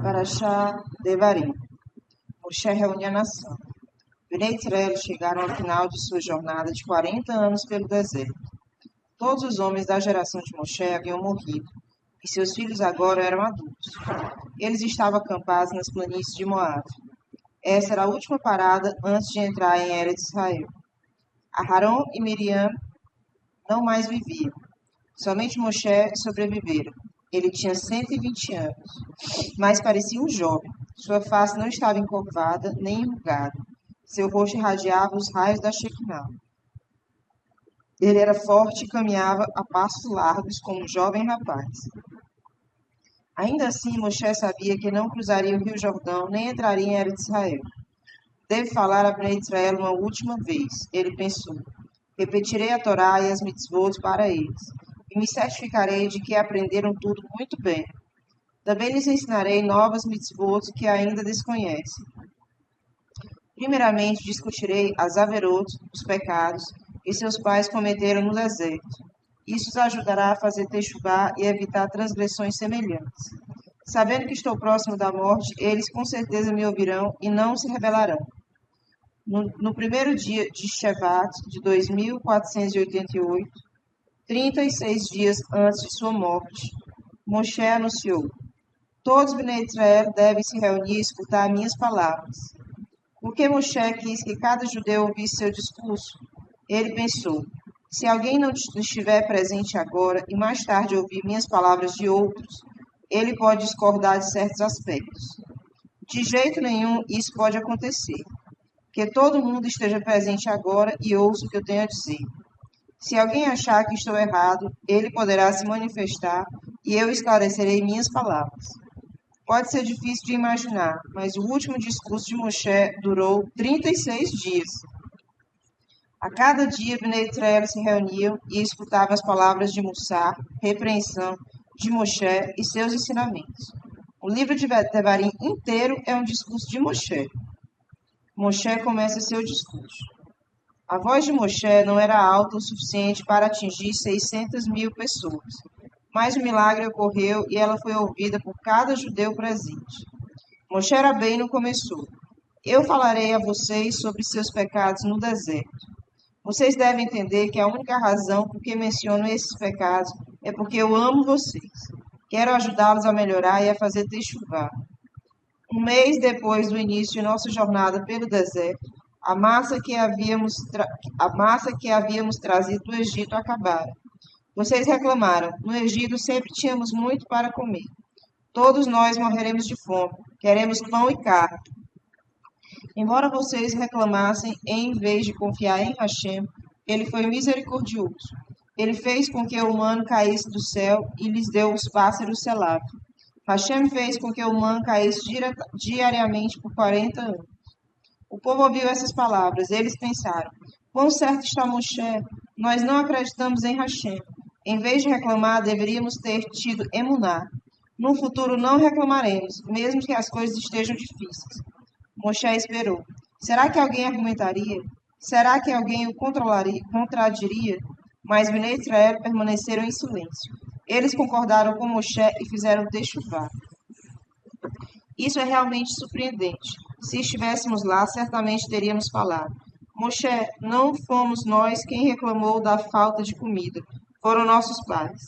Parashá Devarim. Moshe reúne a nação. Bnei Israel chegaram ao final de sua jornada de 40 anos pelo deserto. Todos os homens da geração de Moshe haviam morrido, e seus filhos agora eram adultos. Eles estavam acampados nas planícies de Moabe. Essa era a última parada antes de entrar em Eretz Israel. Aharon e Miriam não mais viviam. Somente Moshe sobrevivera. Ele tinha 120 anos, mas parecia um jovem. Sua face não estava encurvada nem enrugada. Seu rosto irradiava os raios da Shekinah. Ele era forte e caminhava a passos largos como um jovem rapaz. Ainda assim, Moshe sabia que não cruzaria o rio Jordão nem entraria em Eretz Israel. Devo falar a Bnei Israel uma última vez, ele pensou. Repetirei a Torá e as mitzvot para eles, e me certificarei de que aprenderam tudo muito bem. Também lhes ensinarei novas mitzvot que ainda desconhecem. Primeiramente, discutirei as averot, os pecados, que seus pais cometeram no deserto. Isso os ajudará a fazer techuvá e evitar transgressões semelhantes. Sabendo que estou próximo da morte, eles com certeza me ouvirão e não se rebelarão. No primeiro dia de Shevat de 2488, 36 dias antes de sua morte, Moshe anunciou: todos os Bnei Israel devem se reunir e escutar minhas palavras. Porque Moshe quis que cada judeu ouvisse seu discurso, ele pensou: se alguém não estiver presente agora e mais tarde ouvir minhas palavras de outros, ele pode discordar de certos aspectos. De jeito nenhum isso pode acontecer. Que todo mundo esteja presente agora e ouça o que eu tenho a dizer. Se alguém achar que estou errado, ele poderá se manifestar e eu esclarecerei minhas palavras. Pode ser difícil de imaginar, mas o último discurso de Moshe durou 36 dias. A cada dia, Bnei Israel se reuniam e escutavam as palavras de Mussar, repreensão, de Moshe e seus ensinamentos. O livro de Devarim inteiro é um discurso de Moshe. Moshe começa seu discurso. A voz de Moshe não era alta o suficiente para atingir 600.000 pessoas, mas o milagre ocorreu e ela foi ouvida por cada judeu presente. Moshe Rabbeinu começou: eu falarei a vocês sobre seus pecados no deserto. Vocês devem entender que a única razão por que menciono esses pecados é porque eu amo vocês. Quero ajudá-los a melhorar e a fazer techuvá. Um mês depois do início de nossa jornada pelo deserto, a massa que havíamos trazido do Egito acabara. Vocês reclamaram: no Egito sempre tínhamos muito para comer. Todos nós morreremos de fome. Queremos pão e carne. Embora vocês reclamassem, em vez de confiar em Hashem, ele foi misericordioso. Ele fez com que o mano caísse do céu e lhes deu os pássaros selados. Hashem fez com que o mano caísse diariamente por 40 anos. O povo ouviu essas palavras. Eles pensaram: quão certo está Moshe? Nós não acreditamos em Hashem. Em vez de reclamar, deveríamos ter tido emuná. No futuro não reclamaremos, mesmo que as coisas estejam difíceis. Moshe esperou. Será que alguém argumentaria? Será que alguém o contradiria? Mas Bnei Israel permaneceram em silêncio. Eles concordaram com Moshe e fizeram techuvá. Isso é realmente surpreendente. Se estivéssemos lá, certamente teríamos falado: Moshe, não fomos nós quem reclamou da falta de comida. Foram nossos pais.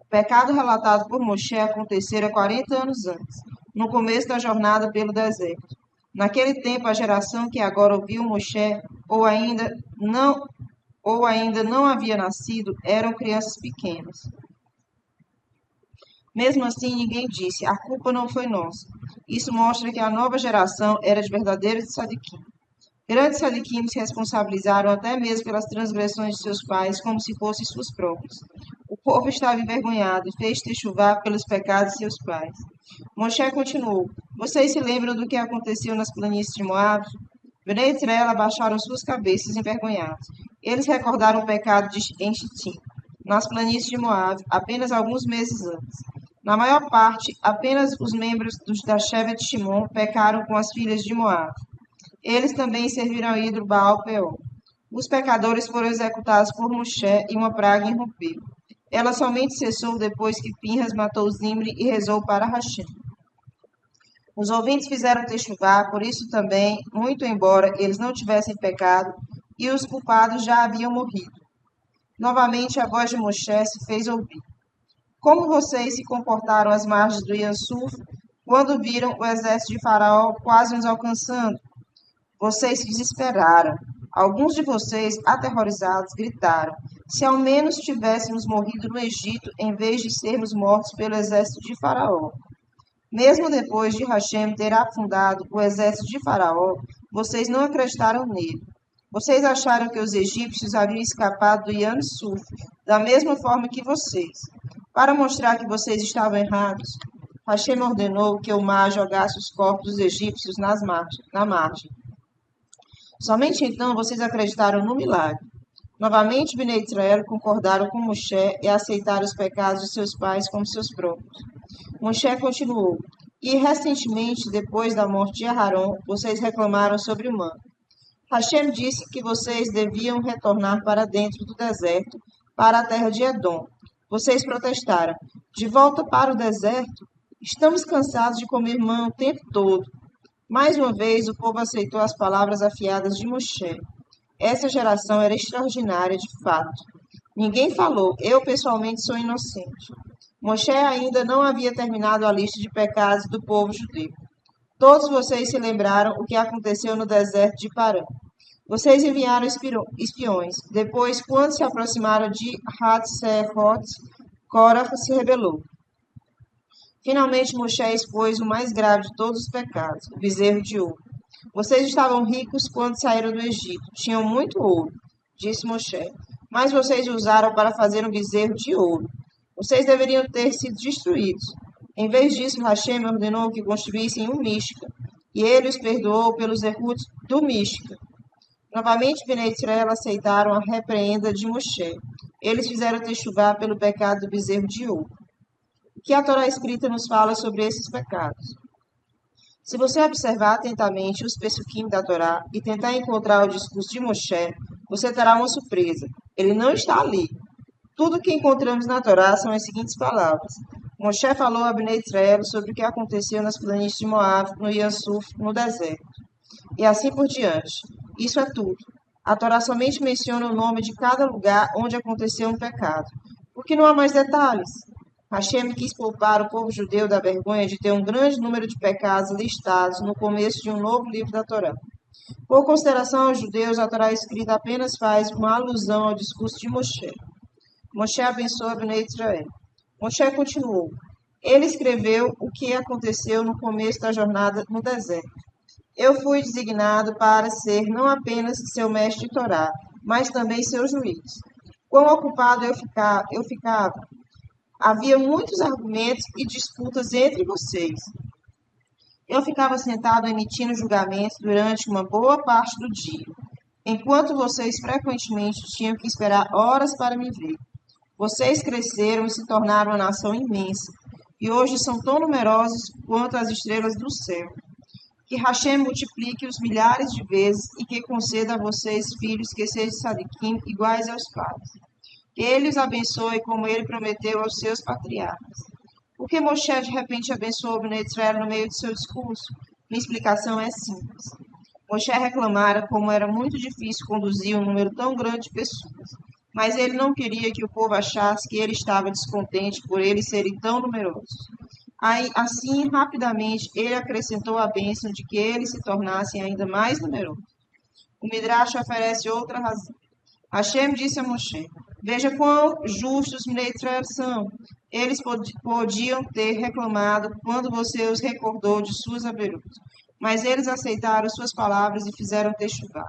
O pecado relatado por Moshe acontecera 40 anos antes, no começo da jornada pelo deserto. Naquele tempo, a geração que agora ouviu Moshe, ou ainda não havia nascido, eram crianças pequenas. Mesmo assim, ninguém disse: a culpa não foi nossa. Isso mostra que a nova geração era de verdadeiros tzadikim. Grandes tzadikim se responsabilizaram até mesmo pelas transgressões de seus pais, como se fossem suas próprias. O povo estava envergonhado e fez techuvá pelos pecados de seus pais. Moshe continuou: vocês se lembram do que aconteceu nas planícies de Moabe? Bnei Israel abaixaram suas cabeças envergonhados. Eles recordaram o pecado em Shittim, nas planícies de Moabe, apenas alguns meses antes. Na maior parte, apenas os membros da Shevet Shimon pecaram com as filhas de Moabe. Eles também serviram ao ídolo Baal Peor. Os pecadores foram executados por Moshe e uma praga irrompeu. Ela somente cessou depois que Pinhas matou Zimri e rezou para Hashem. Os ouvintes fizeram techuvá, por isso também, muito embora eles não tivessem pecado, e os culpados já haviam morrido. Novamente a voz de Moshe se fez ouvir. Como vocês se comportaram às margens do Iansuf quando viram o exército de Faraó quase nos alcançando? Vocês se desesperaram. Alguns de vocês, aterrorizados, gritaram: se ao menos tivéssemos morrido no Egito em vez de sermos mortos pelo exército de Faraó. Mesmo depois de Hashem ter afundado o exército de Faraó, vocês não acreditaram nele. Vocês acharam que os egípcios haviam escapado do Yam Suf, da mesma forma que vocês. Para mostrar que vocês estavam errados, Hashem ordenou que o mar jogasse os corpos dos egípcios na margem. Somente então vocês acreditaram no milagre. Novamente, Bnei Israel concordaram com Moshe e aceitaram os pecados de seus pais como seus próprios. Moshe continuou: e recentemente, depois da morte de Aharon, vocês reclamaram sobre o manto. Hashem disse que vocês deviam retornar para dentro do deserto, para a terra de Edom. Vocês protestaram: de volta para o deserto? Estamos cansados de comer mão o tempo todo. Mais uma vez, o povo aceitou as palavras afiadas de Moshe. Essa geração era extraordinária de fato. Ninguém falou: eu pessoalmente sou inocente. Moshe ainda não havia terminado a lista de pecados do povo judeu. Todos vocês se lembraram o que aconteceu no deserto de Parã. Vocês enviaram espiões. Depois, quando se aproximaram de Hatzerot, Korah se rebelou. Finalmente, Moshe expôs o mais grave de todos os pecados, o bezerro de ouro. Vocês estavam ricos quando saíram do Egito. Tinham muito ouro, disse Moshe. Mas vocês usaram para fazer um bezerro de ouro. Vocês deveriam ter sido destruídos. Em vez disso, Hashem ordenou que construíssem um Mishka, e ele os perdoou pelos erros do Mishka. Novamente, Bnei Israel aceitaram a repreenda de Moshe. Eles fizeram techuvá pelo pecado do bezerro de ouro. O que a Torá escrita nos fala sobre esses pecados? Se você observar atentamente os pesukim da Torá e tentar encontrar o discurso de Moshe, você terá uma surpresa. Ele não está ali. Tudo o que encontramos na Torá são as seguintes palavras. Moshe falou a Bnei Israel sobre o que aconteceu nas planícies de Moab, no Iansuf, no deserto. E assim por diante. Isso é tudo. A Torá somente menciona o nome de cada lugar onde aconteceu um pecado. Porque não há mais detalhes. Hashem quis poupar o povo judeu da vergonha de ter um grande número de pecados listados no começo de um novo livro da Torá. Por consideração aos judeus, a Torá escrita apenas faz uma alusão ao discurso de Moshe. Moshe abençoa Bnei Israel. Moshe continuou. Ele escreveu o que aconteceu no começo da jornada no deserto. Eu fui designado para ser não apenas seu mestre de Torá, mas também seu juiz. Quão ocupado eu ficava. Havia muitos argumentos e disputas entre vocês. Eu ficava sentado emitindo julgamentos durante uma boa parte do dia, enquanto vocês frequentemente tinham que esperar horas para me ver. Vocês cresceram e se tornaram uma nação imensa, e hoje são tão numerosos quanto as estrelas do céu. Que Hashem multiplique-os milhares de vezes e que conceda a vocês filhos que sejam sadiquim iguais aos pais. Que ele os abençoe como ele prometeu aos seus patriarcas. Por que Moshe de repente abençoou Bnei Israel no meio de seu discurso? Minha explicação é simples. Moshe reclamara como era muito difícil conduzir um número tão grande de pessoas, mas ele não queria que o povo achasse que ele estava descontente por eles serem tão numerosos. Assim, rapidamente, ele acrescentou a bênção de que eles se tornassem ainda mais numerosos. O Midrash oferece outra razão. Hashem disse a Moshe: veja quão justos Bnei Israel são. Eles podiam ter reclamado quando você os recordou de suas averus, mas eles aceitaram suas palavras e fizeram techuvá.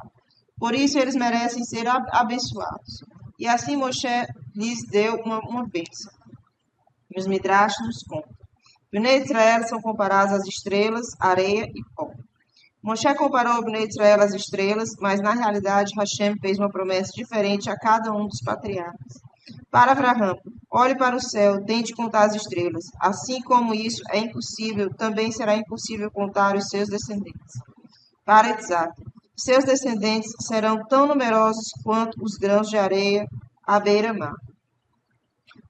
Por isso eles merecem ser abençoados. E assim Moshe lhes deu uma bênção. E os Midrash nos contam. Bnei Israel são comparados às estrelas, areia e pó. Moshe comparou Bnei Israel às estrelas, mas na realidade Hashem fez uma promessa diferente a cada um dos patriarcas. Para Abraham, olhe para o céu, tente contar as estrelas. Assim como isso é impossível, também será impossível contar os seus descendentes. Para Isaac, seus descendentes serão tão numerosos quanto os grãos de areia à beira-mar.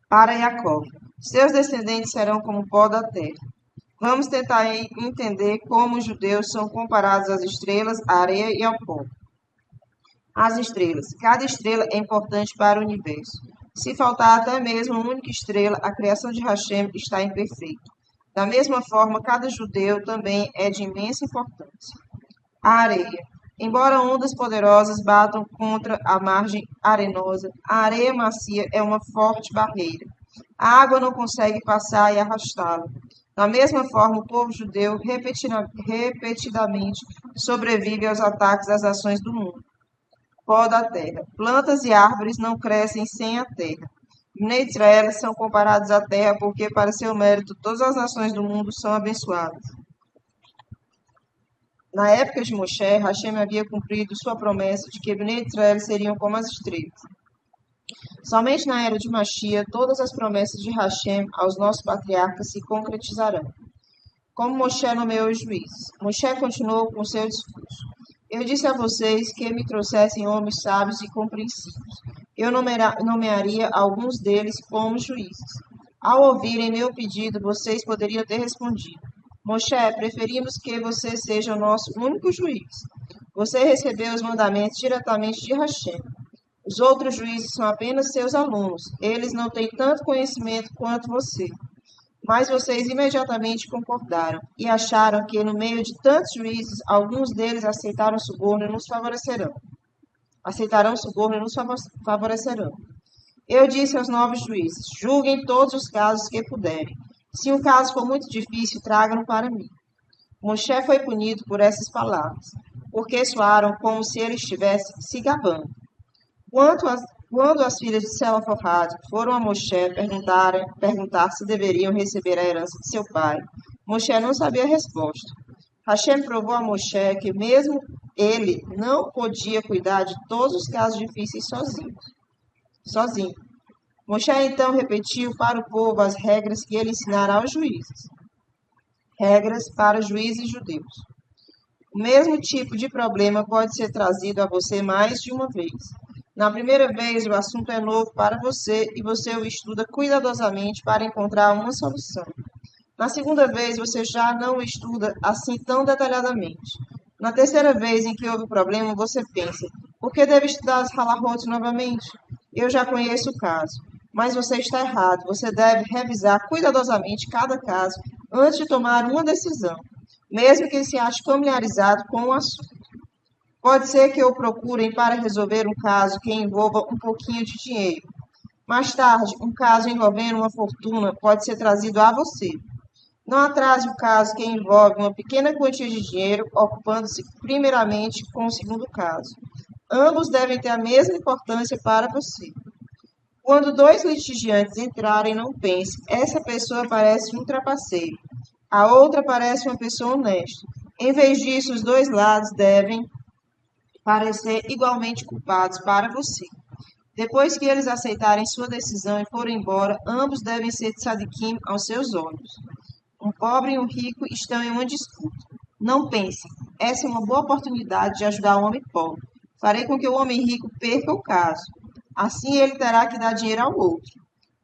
Para Jacó, seus descendentes serão como o pó da terra. Vamos tentar entender como os judeus são comparados às estrelas, à areia e ao pó. As estrelas. Cada estrela é importante para o universo. Se faltar até mesmo uma única estrela, a criação de Hashem está imperfeita. Da mesma forma, cada judeu também é de imensa importância. A areia. Embora ondas poderosas batam contra a margem arenosa, a areia macia é uma forte barreira. A água não consegue passar e arrastá-la. Da mesma forma, o povo judeu repetidamente sobrevive aos ataques das ações do mundo. Pó da terra. Plantas e árvores não crescem sem a terra. Bnei Israel são comparados à terra porque, para seu mérito, todas as nações do mundo são abençoadas. Na época de Moshe, Hashem havia cumprido sua promessa de que Bnei Israel seriam como as estrelas. Somente na era de Mashiach, todas as promessas de Hashem aos nossos patriarcas se concretizarão. Como Moshe nomeou os juízes. Moshe continuou com seu discurso. Eu disse a vocês que me trouxessem homens sábios e compreensivos. Eu nomearia alguns deles como juízes. Ao ouvirem meu pedido, vocês poderiam ter respondido: Moshe, preferimos que você seja o nosso único juiz. Você recebeu os mandamentos diretamente de Hashem. Os outros juízes são apenas seus alunos. Eles não têm tanto conhecimento quanto você. Mas vocês imediatamente concordaram e acharam que, no meio de tantos juízes, alguns deles aceitarão suborno e nos favorecerão. Eu disse aos novos juízes: julguem todos os casos que puderem. Se um caso for muito difícil, tragam-no para mim. Moshe foi punido por essas palavras, porque soaram como se ele estivesse se gabando. Quando as filhas de Selofehad foram a Moshe perguntar se deveriam receber a herança de seu pai, Moshe não sabia a resposta. Hashem provou a Moshe que mesmo ele não podia cuidar de todos os casos difíceis sozinho. Moshe então repetiu para o povo as regras que ele ensinara aos juízes. Regras para juízes judeus. O mesmo tipo de problema pode ser trazido a você mais de uma vez. Na primeira vez, o assunto é novo para você e você o estuda cuidadosamente para encontrar uma solução. Na segunda vez, você já não o estuda assim tão detalhadamente. Na terceira vez em que houve o problema, você pensa: por que devo estudar as halahot novamente? Eu já conheço o caso. Mas você está errado. Você deve revisar cuidadosamente cada caso antes de tomar uma decisão, mesmo que se ache familiarizado com o assunto. Pode ser que o procurem para resolver um caso que envolva um pouquinho de dinheiro. Mais tarde, um caso envolvendo uma fortuna pode ser trazido a você. Não atrase o caso que envolve uma pequena quantia de dinheiro, ocupando-se primeiramente com o segundo caso. Ambos devem ter a mesma importância para você. Quando dois litigantes entrarem, não pense: essa pessoa parece um trapaceiro, a outra parece uma pessoa honesta. Em vez disso, os dois lados devem parecer igualmente culpados para você. Depois que eles aceitarem sua decisão e forem embora, ambos devem ser tzadikim aos seus olhos. Um pobre e um rico estão em uma disputa. Não pense: essa é uma boa oportunidade de ajudar o homem pobre. Farei com que o homem rico perca o caso. Assim ele terá que dar dinheiro ao outro.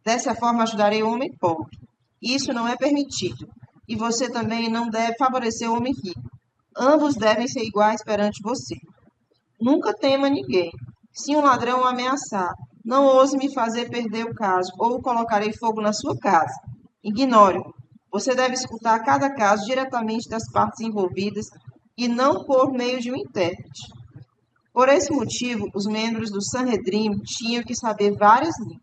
Dessa forma ajudarei o homem pobre. Isso não é permitido. E você também não deve favorecer o homem rico. Ambos devem ser iguais perante você. Nunca tema ninguém. Se um ladrão o ameaçar, não ouse me fazer perder o caso, ou colocarei fogo na sua casa. Ignore-o. Você deve escutar cada caso diretamente das partes envolvidas e não por meio de um intérprete. Por esse motivo, os membros do Sanhedrin tinham que saber várias línguas.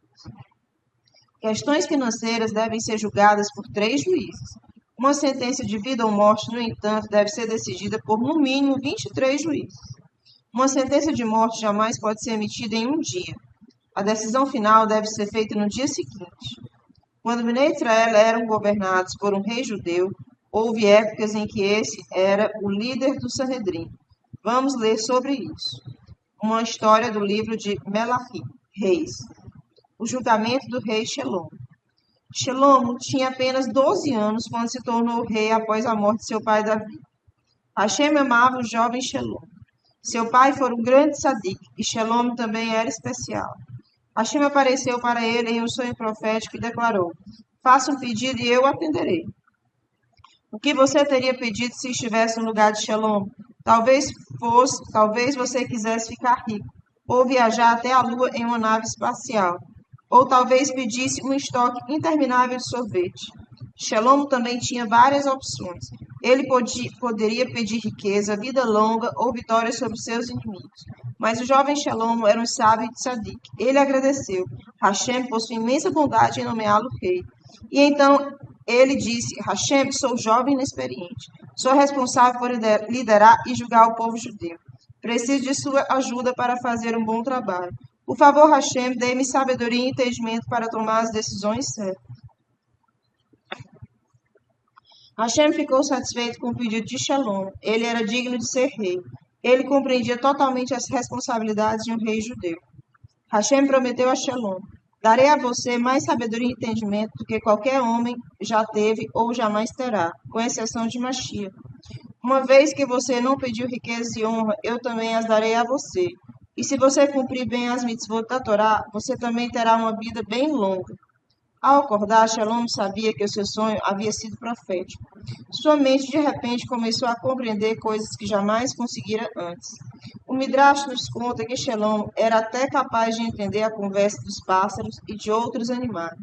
Questões financeiras devem ser julgadas por 3 juízes. Uma sentença de vida ou morte, no entanto, deve ser decidida por no mínimo 23 juízes. Uma sentença de morte jamais pode ser emitida em um dia. A decisão final deve ser feita no dia seguinte. Quando Bnei Israel eram governados por um rei judeu, houve épocas em que esse era o líder do Sanhedrin. Vamos ler sobre isso. Uma história do livro de Melachim, Reis. O julgamento do rei Shelom. Shelom tinha apenas 12 anos quando se tornou rei após a morte de seu pai Davi. Hashem amava o jovem Shelom. Seu pai foi um grande tzadik, e Shelom também era especial. Hashem apareceu para ele em um sonho profético e declarou: faça um pedido e eu atenderei. O que você teria pedido se estivesse no lugar de Shalom? Talvez você quisesse ficar rico, ou viajar até a Lua em uma nave espacial, ou talvez pedisse um estoque interminável de sorvete. Shalom também tinha várias opções. Ele poderia pedir riqueza, vida longa ou vitória sobre seus inimigos. Mas o jovem Shalom era um sábio de Tzadik. Ele agradeceu. Hashem, por sua imensa bondade, em nomeá-lo rei. E então ele disse: Hashem, sou jovem e inexperiente. Sou responsável por liderar e julgar o povo judeu. Preciso de sua ajuda para fazer um bom trabalho. Por favor, Hashem, dê-me sabedoria e entendimento para tomar as decisões certas. Hashem ficou satisfeito com o pedido de Shalom. Ele era digno de ser rei. Ele compreendia totalmente as responsabilidades de um rei judeu. Hashem prometeu a Shalom: darei a você mais sabedoria e entendimento do que qualquer homem já teve ou jamais terá, com exceção de Mashiach. Uma vez que você não pediu riqueza e honra, eu também as darei a você. E se você cumprir bem as mitzvot da Torá, você também terá uma vida bem longa. Ao acordar, Shalom sabia que o seu sonho havia sido profético. Sua mente, de repente, começou a compreender coisas que jamais conseguira antes. O Midrash nos conta que Shalom era até capaz de entender a conversa dos pássaros e de outros animais.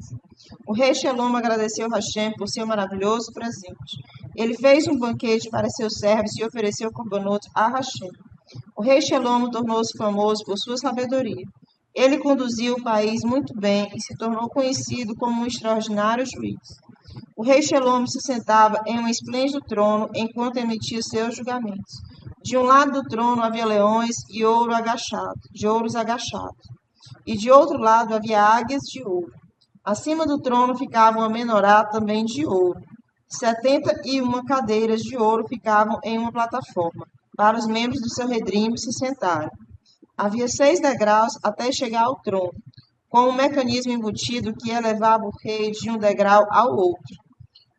O rei Shalom agradeceu Hashem por seu maravilhoso presente. Ele fez um banquete para seus servos e ofereceu korbanot a Hashem. O rei Shalom tornou-se famoso por sua sabedoria. Ele conduziu o país muito bem e se tornou conhecido como um extraordinário juiz. O rei Shalom se sentava em um esplêndido trono enquanto emitia seus julgamentos. De um lado do trono havia leões e ouros agachados, e de outro lado havia águias de ouro. Acima do trono ficava uma menorá também de ouro. 71 cadeiras de ouro ficavam em uma plataforma, para os membros do seu redrim se sentarem. Havia 6 degraus até chegar ao trono, com um mecanismo embutido que elevava o rei de um degrau ao outro.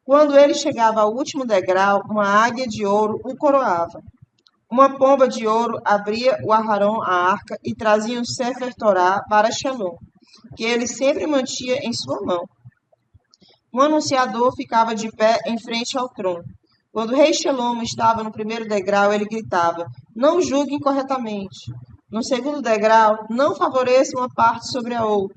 Quando ele chegava ao último degrau, uma águia de ouro o coroava. Uma pomba de ouro abria o Aharon, a arca, e trazia um Sefer Torá para Shalom, que ele sempre mantinha em sua mão. Um anunciador ficava de pé em frente ao trono. Quando o rei Shalom estava no primeiro degrau, ele gritava: não julgue incorretamente. No segundo degrau, não favoreça uma parte sobre a outra.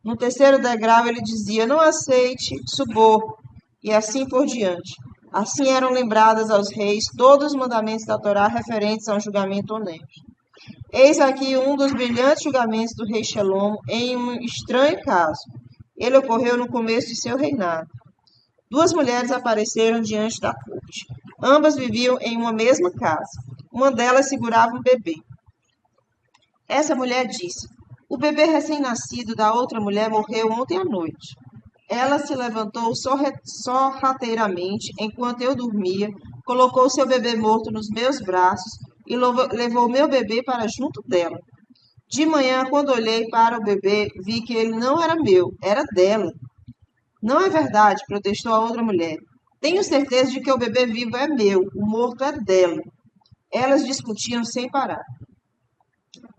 No terceiro degrau, ele dizia: não aceite suborno. E assim por diante. Assim eram lembradas aos reis todos os mandamentos da Torá referentes a um julgamento honesto. Eis aqui um dos brilhantes julgamentos do rei Shalom em um estranho caso. Ele ocorreu no começo de seu reinado. 2 mulheres apareceram diante da corte. Ambas viviam em uma mesma casa. Uma delas segurava um bebê. Essa mulher disse: o bebê recém-nascido da outra mulher morreu ontem à noite. Ela se levantou sorrateiramente enquanto eu dormia, colocou seu bebê morto nos meus braços e levou meu bebê para junto dela. De manhã, quando olhei para o bebê, vi que ele não era meu, era dela. Não é verdade, protestou a outra mulher. Tenho certeza de que o bebê vivo é meu, o morto é dela. Elas discutiam sem parar.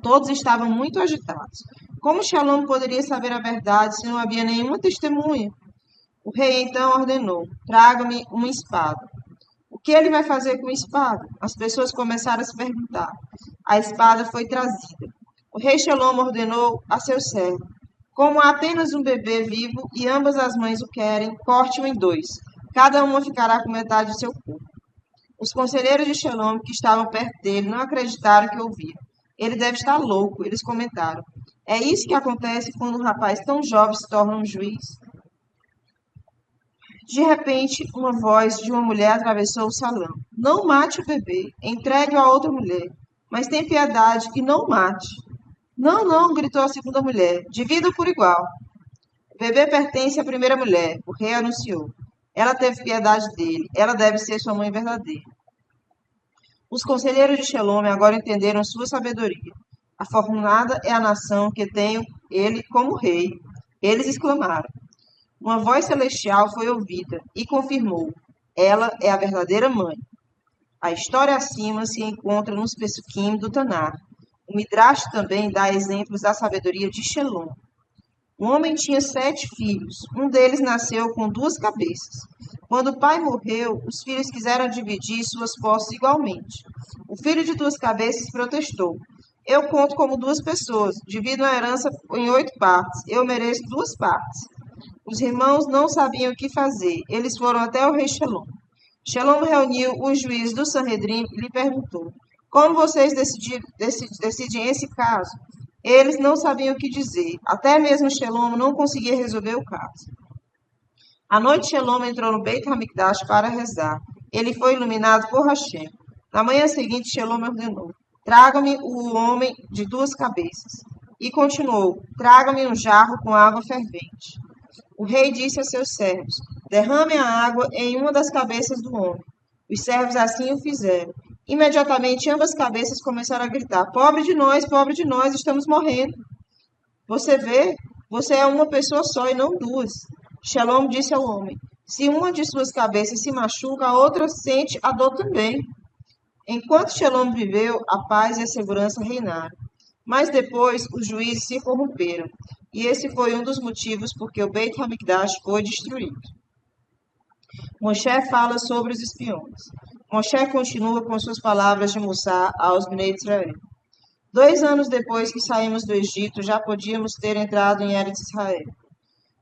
Todos estavam muito agitados. Como Shalom poderia saber a verdade se não havia nenhuma testemunha? O rei então ordenou: traga-me uma espada. O que ele vai fazer com a espada? As pessoas começaram a se perguntar. A espada foi trazida. O rei Shalom ordenou a seu servo: como há apenas um bebê vivo e ambas as mães o querem, corte-o em 2. Cada uma ficará com metade do seu corpo. Os conselheiros de Shalom, que estavam perto dele, não acreditaram que ouviram. Ele deve estar louco, eles comentaram. É isso que acontece quando um rapaz tão jovem se torna um juiz? De repente, uma voz de uma mulher atravessou o salão. Não mate o bebê, entregue-o a outra mulher. Mas tenha piedade e não mate. Não, não, gritou a segunda mulher. Divida por igual. O bebê pertence à primeira mulher, o rei anunciou. Ela teve piedade dele, ela deve ser sua mãe verdadeira. Os conselheiros de Shalom agora entenderam sua sabedoria. Afortunada é a nação que tem ele como rei. Eles exclamaram. Uma voz celestial foi ouvida e confirmou. Ela é a verdadeira mãe. A história acima se encontra nos Pesukim do Tanar. O Midrash também dá exemplos da sabedoria de Shalom. O homem tinha 7 filhos. Um deles nasceu com 2 cabeças. Quando o pai morreu, os filhos quiseram dividir suas posses igualmente. O filho de 2 cabeças protestou. Eu conto como 2 pessoas, divido a herança em 8 partes. Eu mereço 2 partes. Os irmãos não sabiam o que fazer. Eles foram até o rei Shalom. Shalom reuniu os juízes do Sanhedrin e lhe perguntou: como vocês decidem esse caso? Eles não sabiam o que dizer. Até mesmo Shalom não conseguia resolver o caso. À noite, Shalom entrou no Beit HaMikdash para rezar. Ele foi iluminado por Hashem. Na manhã seguinte, Shalom ordenou: traga-me o homem de 2 cabeças. E continuou: traga-me um jarro com água fervente. O rei disse a seus servos: derrame a água em uma das cabeças do homem. Os servos assim o fizeram. Imediatamente, ambas cabeças começaram a gritar: pobre de nós, estamos morrendo. Você vê? Você é uma pessoa só e não 2. Shalom disse ao homem: se uma de suas cabeças se machuca, a outra sente a dor também. Enquanto Shalom viveu, a paz e a segurança reinaram. Mas depois os juízes se corromperam, e esse foi um dos motivos por que o Beit HaMikdash foi destruído. Moshe fala sobre os espiões. Moshe continua com suas palavras de Mussá aos Bnei Israel. 2 anos depois que saímos do Egito, já podíamos ter entrado em Eretz Israel.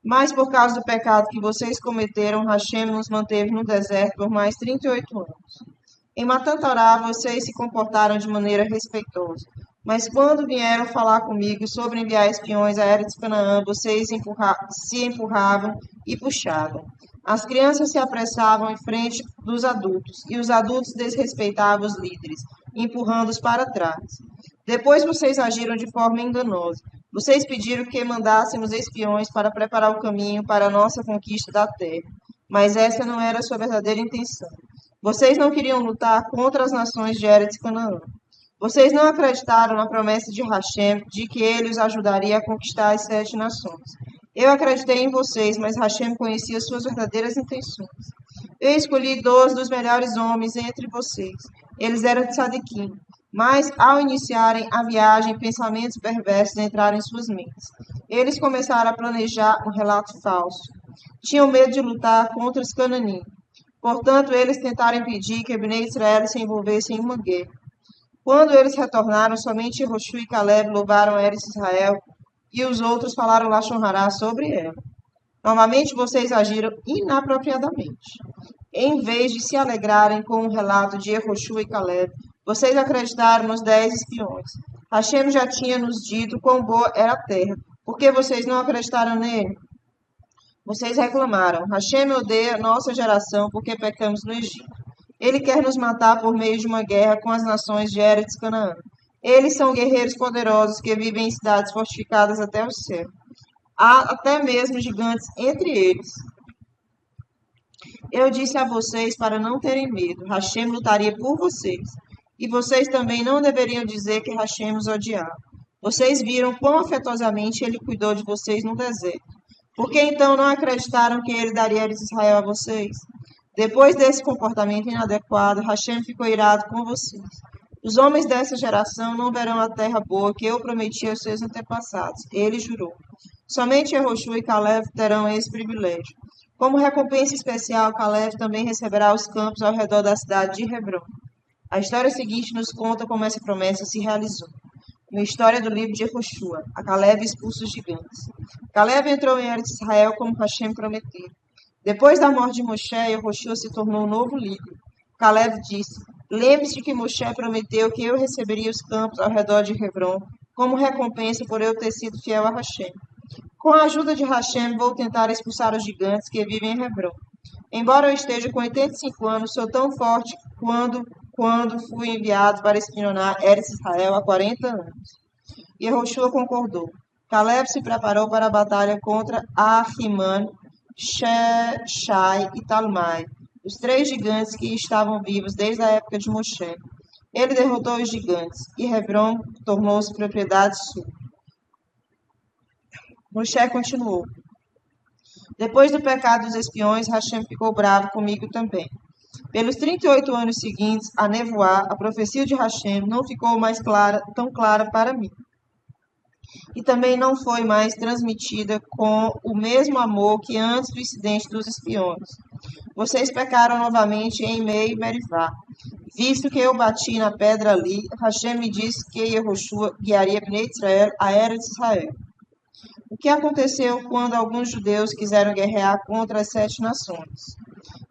Mas por causa do pecado que vocês cometeram, Hashem nos manteve no deserto por mais 38 anos. Em Matan Torá, vocês se comportaram de maneira respeitosa. Mas quando vieram falar comigo sobre enviar espiões a Eretz Canaã, vocês se empurravam e puxavam. As crianças se apressavam em frente dos adultos, e os adultos desrespeitavam os líderes, empurrando-os para trás. Depois vocês agiram de forma enganosa. Vocês pediram que mandássemos espiões para preparar o caminho para a nossa conquista da terra. Mas essa não era a sua verdadeira intenção. Vocês não queriam lutar contra as nações de Eretz Canaã. Vocês não acreditaram na promessa de Hashem de que ele os ajudaria a conquistar as 7 nações. Eu acreditei em vocês, mas Hashem conhecia suas verdadeiras intenções. Eu escolhi 12 dos melhores homens entre vocês. Eles eram tzadikim. Mas, ao iniciarem a viagem, pensamentos perversos entraram em suas mentes. Eles começaram a planejar um relato falso. Tinham medo de lutar contra os cananim. Portanto, eles tentaram impedir que Bnei Israel se envolvesse em uma guerra. Quando eles retornaram, somente Yehoshua e Caleb louvaram Eretz Israel e os outros falaram Lashon Hará sobre ela. Novamente, vocês agiram inapropriadamente. Em vez de se alegrarem com o relato de Yehoshua e Caleb, vocês acreditaram nos 10 espiões. Hashem já tinha nos dito quão boa era a terra. Por que vocês não acreditaram nele? Vocês reclamaram. Hashem odeia nossa geração porque pecamos no Egito. Ele quer nos matar por meio de uma guerra com as nações de Eretz Canaã. Eles são guerreiros poderosos que vivem em cidades fortificadas até o céu. Há até mesmo gigantes entre eles. Eu disse a vocês para não terem medo. Hashem lutaria por vocês. E vocês também não deveriam dizer que Hashem os odiava. Vocês viram quão afetuosamente ele cuidou de vocês no deserto. Por que então não acreditaram que ele daria Eretz Israel a vocês? Depois desse comportamento inadequado, Hashem ficou irado com vocês. Os homens dessa geração não verão a terra boa que eu prometi aos seus antepassados. Ele jurou. Somente Yehoshua e Caleb terão esse privilégio. Como recompensa especial, Caleb também receberá os campos ao redor da cidade de Hebron. A história seguinte nos conta como essa promessa se realizou. Uma história do livro de Yehoshua. A Caleb expulsa os gigantes. Caleb entrou em Eretz Israel como Hashem prometeu. Depois da morte de Moshe, Yehoshua se tornou um novo líder. Caleb disse: lembre-se que Moshe prometeu que eu receberia os campos ao redor de Hebron como recompensa por eu ter sido fiel a Hashem. Com a ajuda de Hashem, vou tentar expulsar os gigantes que vivem em Hebron. Embora eu esteja com 85 anos, sou tão forte quando fui enviado para espionar Eretz Israel há 40 anos. Yehoshua concordou. Caleb se preparou para a batalha contra Ahiman, Shai e Talmai, os 3 gigantes que estavam vivos desde a época de Moshe. Ele derrotou os gigantes, e Hebron tornou-se propriedade sua. Moshe continuou. Depois do pecado dos espiões, Hashem ficou bravo comigo também. Pelos 38 anos seguintes, a nevoá, a profecia de Hashem, não ficou mais tão clara para mim. e também não foi mais transmitida com o mesmo amor que antes do incidente dos espiões. Vocês pecaram novamente em Merivá. Visto que eu bati na pedra ali, Hashem me disse que Yehoshua guiaria Bnei Israel a Eretz Israel. O que aconteceu quando alguns judeus quiseram guerrear contra as 7 nações?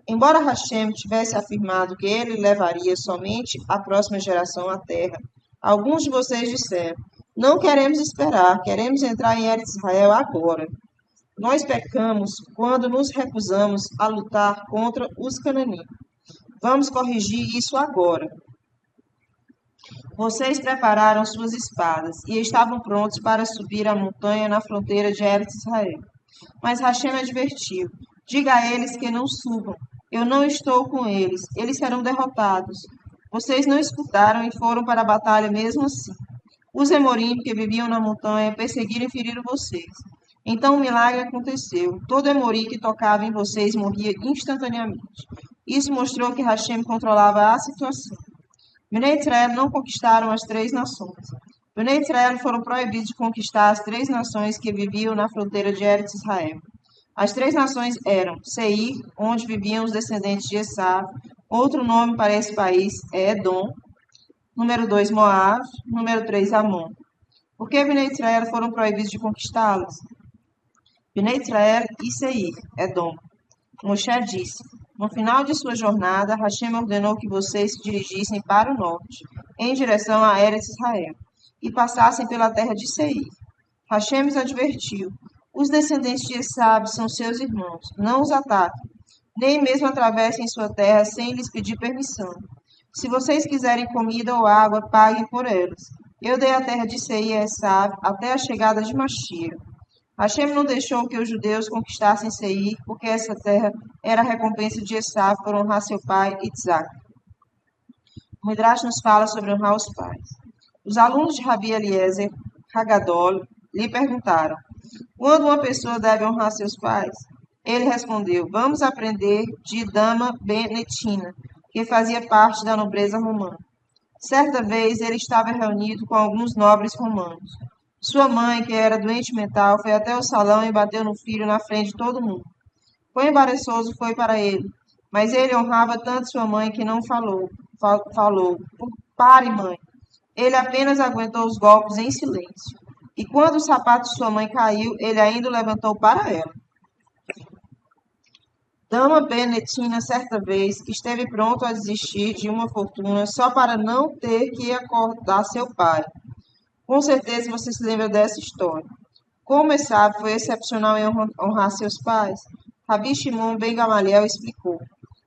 Embora Hashem tivesse afirmado que ele levaria somente a próxima geração à terra, alguns de vocês disseram: não queremos esperar, queremos entrar em Eretz Israel agora. Nós pecamos quando nos recusamos a lutar contra os cananeus. Vamos corrigir isso agora. Vocês prepararam suas espadas e estavam prontos para subir a montanha na fronteira de Eretz Israel. Mas Hashem advertiu: diga a eles que não subam. Eu não estou com eles. Eles serão derrotados. Vocês não escutaram e foram para a batalha mesmo assim. Os Emorim que viviam na montanha perseguiram e feriram vocês. Então um milagre aconteceu. Todo Emorim que tocava em vocês morria instantaneamente. Isso mostrou que Hashem controlava a situação. Bnei Israel não conquistaram as 3 nações. Bnei Israel foram proibidos de conquistar as 3 nações que viviam na fronteira de Eretz Israel. As 3 nações eram Seir, onde viviam os descendentes de Esav. Outro nome para esse país é Edom. Número 2, Moab. Número 3, Amon. Por que Bnei Israel foram proibidos de conquistá-los? Bnei Israel e Seir, Edom. Moshe disse: no final de sua jornada, Hashem ordenou que vocês se dirigissem para o norte, em direção a Eretz Israel, e passassem pela terra de Seir. Hashem os advertiu: os descendentes de Esav são seus irmãos, não os ataquem, nem mesmo atravessem sua terra sem lhes pedir permissão. Se vocês quiserem comida ou água, paguem por elas. Eu dei a terra de Seir a Esav até a chegada de Mashiach. Hashem não deixou que os judeus conquistassem Seir, porque essa terra era a recompensa de Esav por honrar seu pai Isaac. O Midrash nos fala sobre honrar os pais. Os alunos de Rabi Eliezer Hagadol lhe perguntaram: quando uma pessoa deve honrar seus pais? Ele respondeu: vamos aprender de Dama ben Netina, que fazia parte da nobreza romana. Certa vez ele estava reunido com alguns nobres romanos. Sua mãe, que era doente mental, foi até o salão e bateu no filho na frente de todo mundo. Quão embaraçoso foi para ele, mas ele honrava tanto sua mãe que não falou. Pare, mãe. Ele apenas aguentou os golpes em silêncio. E quando o sapato de sua mãe caiu, ele ainda o levantou para ela. Dama Benetina, certa vez, esteve pronto a desistir de uma fortuna só para não ter que acordar seu pai. Com certeza você se lembra dessa história. Como Esav foi excepcional em honrar seus pais, Rabi Shimon ben Gamaliel explicou: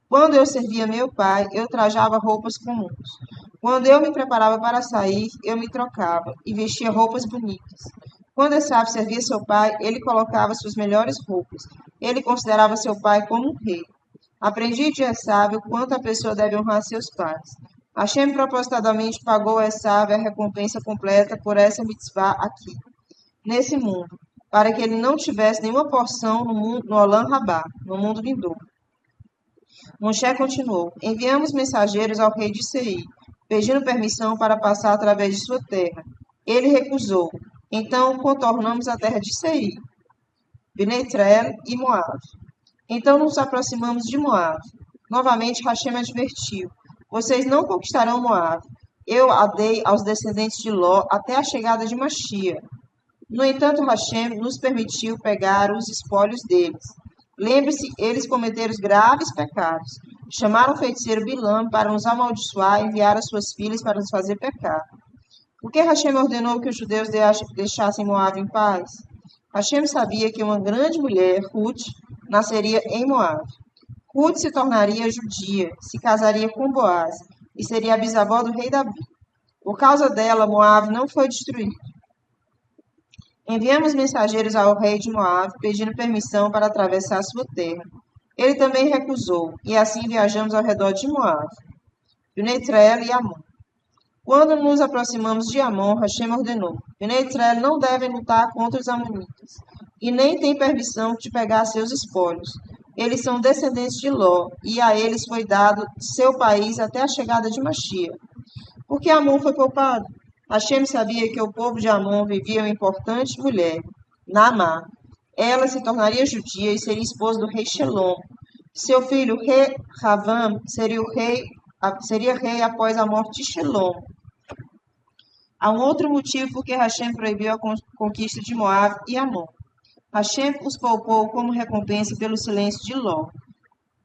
quando eu servia meu pai, eu trajava roupas comuns. Quando eu me preparava para sair, eu me trocava e vestia roupas bonitas. Quando Esav servia seu pai, ele colocava suas melhores roupas. Ele considerava seu pai como um rei. Aprendi de Esav o quanto a pessoa deve honrar seus pais. Hashem propositadamente pagou a Esav a recompensa completa por essa mitzvah aqui, nesse mundo, para que ele não tivesse nenhuma porção no Olam Rabá, no mundo vindouro. Moshe continuou: enviamos mensageiros ao rei de Seir, pedindo permissão para passar através de sua terra. Ele recusou. Então contornamos a terra de Seir, Bnei Israel e Moab. Então nos aproximamos de Moab. Novamente Hashem advertiu: vocês não conquistarão Moab. Eu a dei aos descendentes de Ló até a chegada de Mashiach. No entanto, Hashem nos permitiu pegar os espólios deles. Lembre-se, eles cometeram graves pecados. Chamaram o feiticeiro Bilam para nos amaldiçoar e enviaram as suas filhas para nos fazer pecar. Por que Hashem ordenou que os judeus deixassem Moab em paz? Hashem sabia que uma grande mulher, Ruth, nasceria em Moab. Ruth se tornaria judia, se casaria com Boaz e seria a bisavó do rei Davi. Por causa dela, Moab não foi destruído. Enviamos mensageiros ao rei de Moab, pedindo permissão para atravessar sua terra. Ele também recusou, e assim viajamos ao redor de Moab, Bnei Israel e Amon. Quando nos aproximamos de Amon, Hashem ordenou: Bnei Israel não devem lutar contra os amonitas, e nem têm permissão de pegar seus espólios. Eles são descendentes de Ló, e a eles foi dado seu país até a chegada de Mashiach. Por que Amon foi poupado? Hashem sabia que o povo de Amon vivia uma importante mulher, Naamá. Ela se tornaria judia e seria esposa do rei Shelom. Seu filho, Rehavam, seria rei após a morte de Shelom. Há um outro motivo por que Hashem proibiu a conquista de Moab e Amon. Hashem os poupou como recompensa pelo silêncio de Ló.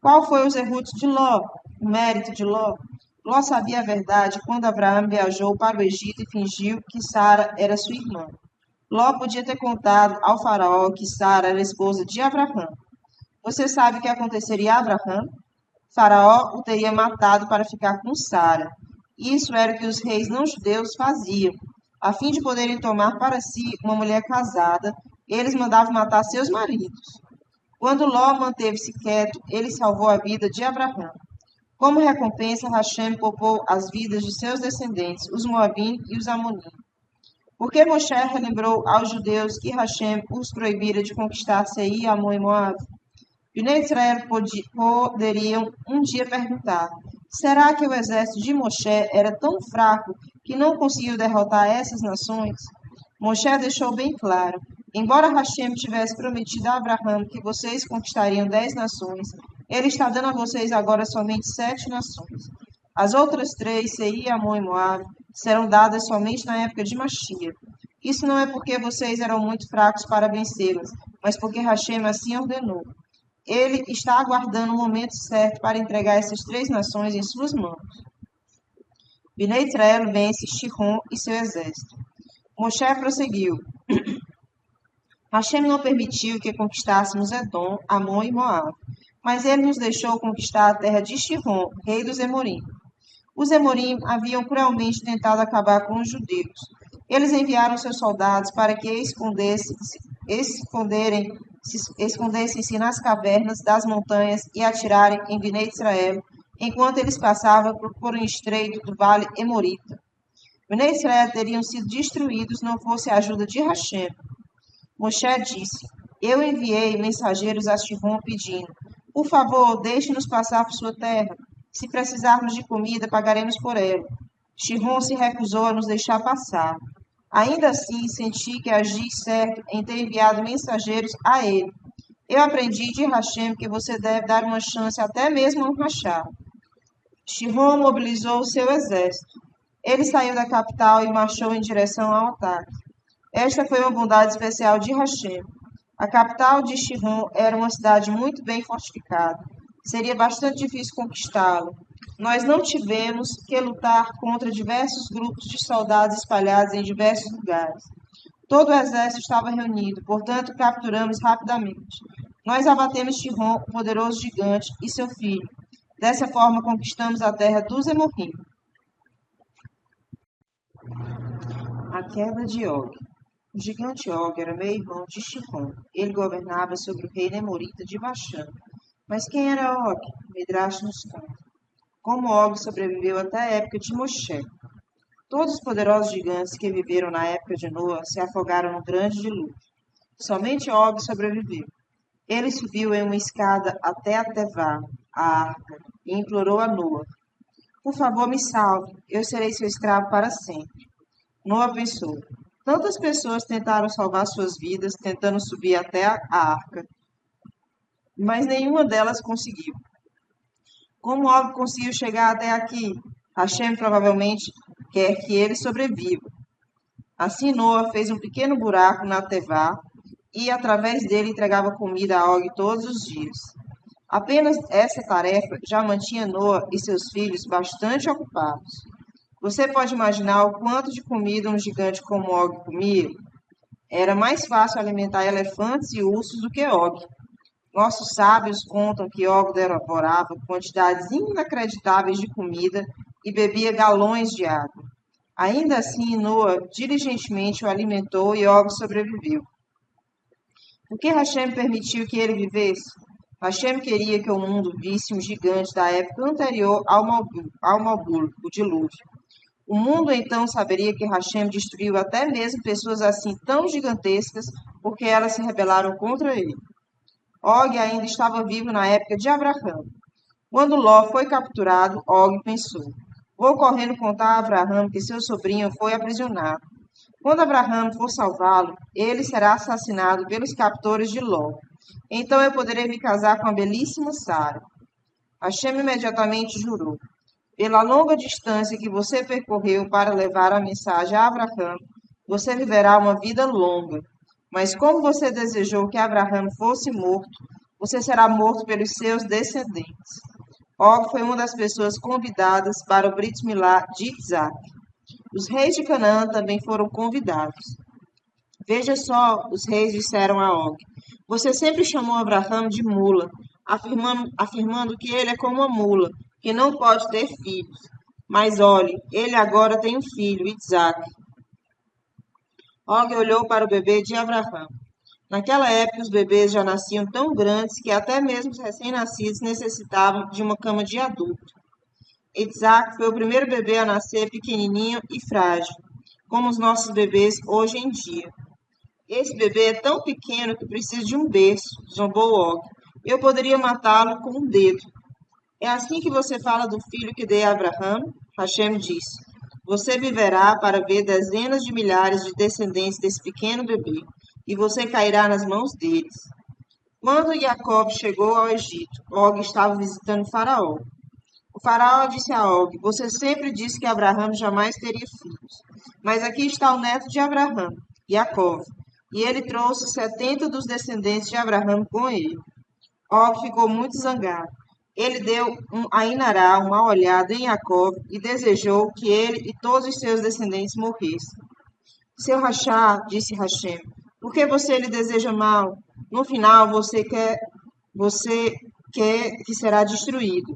Qual foi o zerut de Ló? O mérito de Ló? Ló sabia a verdade quando Abraão viajou para o Egito e fingiu que Sara era sua irmã. Ló podia ter contado ao faraó que Sara era esposa de Abraão. Você sabe o que aconteceria a Abraão? Faraó o teria matado para ficar com Sara. Isso era o que os reis não-judeus faziam. A fim de poderem tomar para si uma mulher casada, eles mandavam matar seus maridos. Quando Ló manteve-se quieto, ele salvou a vida de Abraão. Como recompensa, Hashem poupou as vidas de seus descendentes, os Moabim e os Amonim. Porque Moshe relembrou aos judeus que Hashem os proibira de conquistar Seir, Amon e Moab. Bnei Israel poderiam um dia perguntar: será que o exército de Moshe era tão fraco que não conseguiu derrotar essas nações? Moshe deixou bem claro: embora Hashem tivesse prometido a Abraão que vocês conquistariam 10 nações, ele está dando a vocês agora somente 7 nações. As outras 3, Seir, Amon e Moab, serão dadas somente na época de Mashiach. Isso não é porque vocês eram muito fracos para vencê-las, mas porque Hashem assim ordenou. Ele está aguardando o momento certo para entregar essas 3 nações em suas mãos. Bnei Israel vence Sihon e seu exército. Moshe prosseguiu: Hashem não permitiu que conquistássemos Edom, Amon e Moab, mas ele nos deixou conquistar a terra de Sihon, rei dos Emorim. Os Emorim haviam cruelmente tentado acabar com os judeus. Eles enviaram seus soldados para que escondessem-se nas cavernas das montanhas e atirarem em Bnei Israel, enquanto eles passavam por um estreito do vale Emorita. Bnei Israel teriam sido destruídos não fosse a ajuda de Hashem. Moshe disse: eu enviei mensageiros a Sihon pedindo: por favor, deixe-nos passar por sua terra. Se precisarmos de comida, pagaremos por ela. Sihon se recusou a nos deixar passar. Ainda assim, senti que agi certo em ter enviado mensageiros a ele. Eu aprendi de Hashem que você deve dar uma chance até mesmo a um rachado. Sihon mobilizou o seu exército. Ele saiu da capital e marchou em direção ao ataque. Esta foi uma bondade especial de Hashem. A capital de Sihon era uma cidade muito bem fortificada. Seria bastante difícil conquistá-la. Nós não tivemos que lutar contra diversos grupos de soldados espalhados em diversos lugares. Todo o exército estava reunido, portanto capturamos rapidamente. Nós abatemos Sihon, o poderoso gigante, e seu filho. Dessa forma conquistamos a terra dos Emorim. A queda de Og. O gigante Og era meio-irmão de Sihon. Ele governava sobre o reino Emorita de Baxã. Mas quem era Og? Midrash nos conta. Como Og sobreviveu até a época de Moshe. Todos os poderosos gigantes que viveram na época de Noa se afogaram no grande dilúvio. Somente Og sobreviveu. Ele subiu em uma escada até a Tevá, a arca, e implorou a Noa: por favor, me salve, eu serei seu escravo para sempre. Noa pensou: tantas pessoas tentaram salvar suas vidas tentando subir até a arca, mas nenhuma delas conseguiu. Como Og conseguiu chegar até aqui? Hashem provavelmente quer que ele sobreviva. Assim Noa fez um pequeno buraco na Tevá e através dele entregava comida a Og todos os dias. Apenas essa tarefa já mantinha Noa e seus filhos bastante ocupados. Você pode imaginar o quanto de comida um gigante como Og comia? Era mais fácil alimentar elefantes e ursos do que Og. Nossos sábios contam que Og devorava quantidades inacreditáveis de comida e bebia galões de água. Ainda assim, Noa diligentemente o alimentou e Og sobreviveu. Por que Hashem permitiu que ele vivesse? Hashem queria que o mundo visse um gigante da época anterior ao Malbur, o dilúvio. O mundo então saberia que Hashem destruiu até mesmo pessoas assim tão gigantescas porque elas se rebelaram contra ele. Og ainda estava vivo na época de Abraão. Quando Ló foi capturado, Og pensou: Vou correndo contar a Abraão que seu sobrinho foi aprisionado. Quando Abraão for salvá-lo, ele será assassinado pelos captores de Ló. Então eu poderei me casar com a belíssima Sara. Hashem imediatamente jurou: pela longa distância que você percorreu para levar a mensagem a Abraão, você viverá uma vida longa. Mas como você desejou que Abraão fosse morto, você será morto pelos seus descendentes. Og foi uma das pessoas convidadas para o Brit Milá de Isaac. Os reis de Canaã também foram convidados. Veja só, os reis disseram a Og: você sempre chamou Abraão de mula, afirmando que ele é como uma mula, que não pode ter filhos. Mas olhe, ele agora tem um filho, Isaac. Og olhou para o bebê de Abraão. Naquela época, os bebês já nasciam tão grandes que até mesmo os recém-nascidos necessitavam de uma cama de adulto. Isaac foi o primeiro bebê a nascer pequenininho e frágil, como os nossos bebês hoje em dia. Esse bebê é tão pequeno que precisa de um berço, zombou Og. Eu poderia matá-lo com um dedo. É assim que você fala do filho que dei a Abraão? Hashem disse: você viverá para ver dezenas de milhares de descendentes desse pequeno bebê, e você cairá nas mãos deles. Quando Jacob chegou ao Egito, Og estava visitando Faraó. O faraó disse a Og: você sempre disse que Abraão jamais teria filhos. Mas aqui está o neto de Abraão, Jacó, e ele trouxe 70 dos descendentes de Abraão com ele. Og ficou muito zangado. Ele deu a Inará uma olhada em Jacó e desejou que ele e todos os seus descendentes morressem. Seu Rachá, disse Hashem, por que você lhe deseja mal? No final, você quer que será destruído.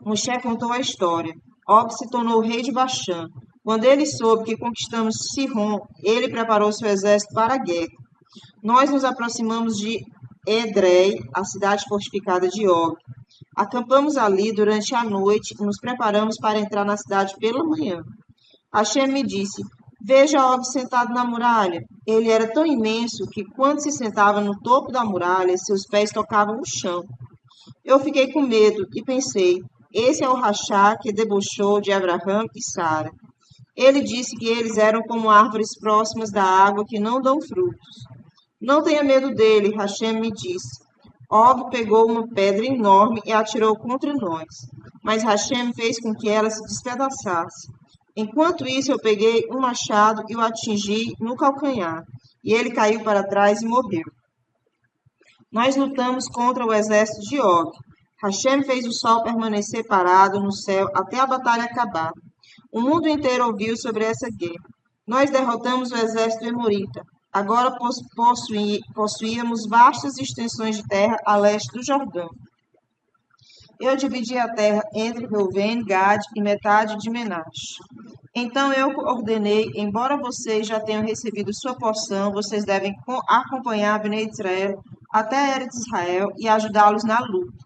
Moshe contou a história. Og se tornou rei de Baxã. Quando ele soube que conquistamos Sihon, ele preparou seu exército para a guerra. Nós nos aproximamos de Edrei, a cidade fortificada de Og. Acampamos ali durante a noite e nos preparamos para entrar na cidade pela manhã. Hashem me disse: veja Og sentado na muralha. Ele era tão imenso que, quando se sentava no topo da muralha, seus pés tocavam o chão. Eu fiquei com medo e pensei: esse é o Rachá que debochou de Abraão e Sara. Ele disse que eles eram como árvores próximas da água que não dão frutos. Não tenha medo dele, Hashem me disse. Og pegou uma pedra enorme e atirou contra nós, mas Hashem fez com que ela se despedaçasse. Enquanto isso, eu peguei um machado e o atingi no calcanhar, e ele caiu para trás e morreu. Nós lutamos contra o exército de Og. Hashem fez o sol permanecer parado no céu até a batalha acabar. O mundo inteiro ouviu sobre essa guerra. Nós derrotamos o exército emorita. Agora possuíamos vastas extensões de terra a leste do Jordão. Eu dividi a terra entre Reuven, Gad e metade de Menache. Então eu ordenei: embora vocês já tenham recebido sua porção, vocês devem acompanhar Bnei Israel até Eretz Israel e ajudá-los na luta.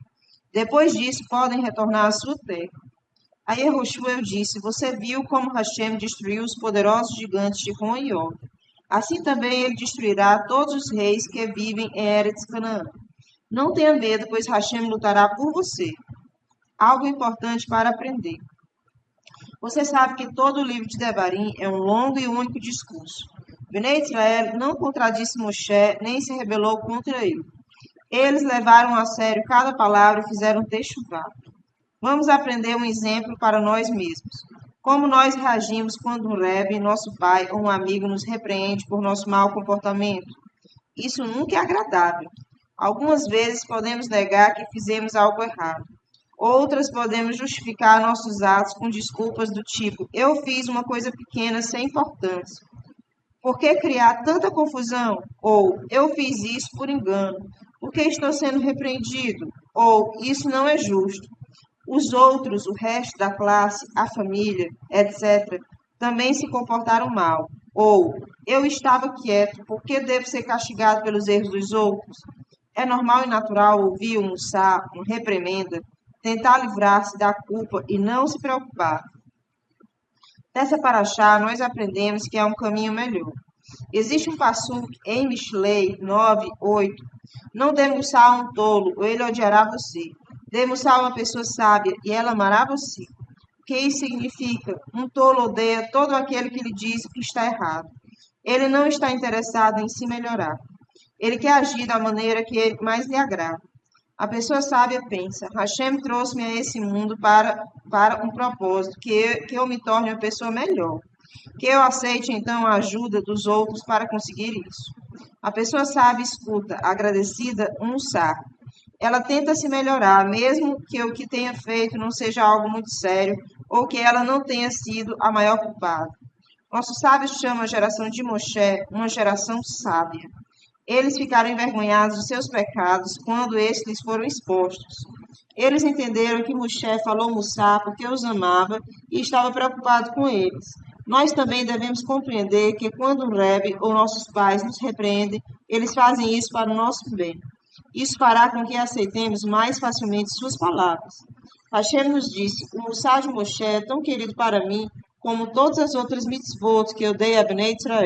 Depois disso, podem retornar à sua terra. A Yehoshua eu disse: você viu como Hashem destruiu os poderosos gigantes de Ron e Og. Assim também ele destruirá todos os reis que vivem em Eretz Canaã. Não tenha medo, pois Hashem lutará por você. Algo importante para aprender. Você sabe que todo o livro de Devarim é um longo e único discurso. Bnei Israel não contradisse Moshe, nem se rebelou contra ele. Eles levaram a sério cada palavra e fizeram techuvá. Vamos aprender um exemplo para nós mesmos. Como nós reagimos quando um Rebbe, nosso pai ou um amigo nos repreende por nosso mau comportamento? Isso nunca é agradável. Algumas vezes podemos negar que fizemos algo errado. Outras podemos justificar nossos atos com desculpas do tipo: eu fiz uma coisa pequena sem importância. Por que criar tanta confusão? Ou eu fiz isso por engano. Por que estou sendo repreendido? Ou isso não é justo. Os outros, o resto da classe, a família, etc., também se comportaram mal. Ou eu estava quieto, por que devo ser castigado pelos erros dos outros? É normal e natural ouvir um mussar, uma reprimenda, tentar livrar-se da culpa e não se preocupar. Nessa paraxá, nós aprendemos que há um caminho melhor. Existe um passuco em Mishlei 9:8. Não dê mussar um tolo, ou ele odiará você. Dê mussar uma pessoa sábia, e ela amará você. que isso significa? Um tolo odeia todo aquele que lhe diz que está errado. Ele não está interessado em se melhorar. Ele quer agir da maneira que mais lhe agrada. A pessoa sábia pensa: Hashem trouxe-me a esse mundo para um propósito, que eu me torne uma pessoa melhor. Que eu aceite então a ajuda dos outros para conseguir isso. A pessoa sábia escuta, agradecida, um mussar. Ela tenta se melhorar, mesmo que o que tenha feito não seja algo muito sério ou que ela não tenha sido a maior culpada. Nossos sábios chamam a geração de Moshe uma geração sábia. Eles ficaram envergonhados de seus pecados quando estes lhes foram expostos. Eles entenderam que Moshe falou Mussar porque os amava e estava preocupado com eles. Nós também devemos compreender que quando o Rebbe ou nossos pais nos repreendem, eles fazem isso para o nosso bem. Isso fará com que aceitemos mais facilmente suas palavras. Hashem nos disse: o Mussar de Moshe é tão querido para mim como todas as outras mitzvot que eu dei a Bnei Israel.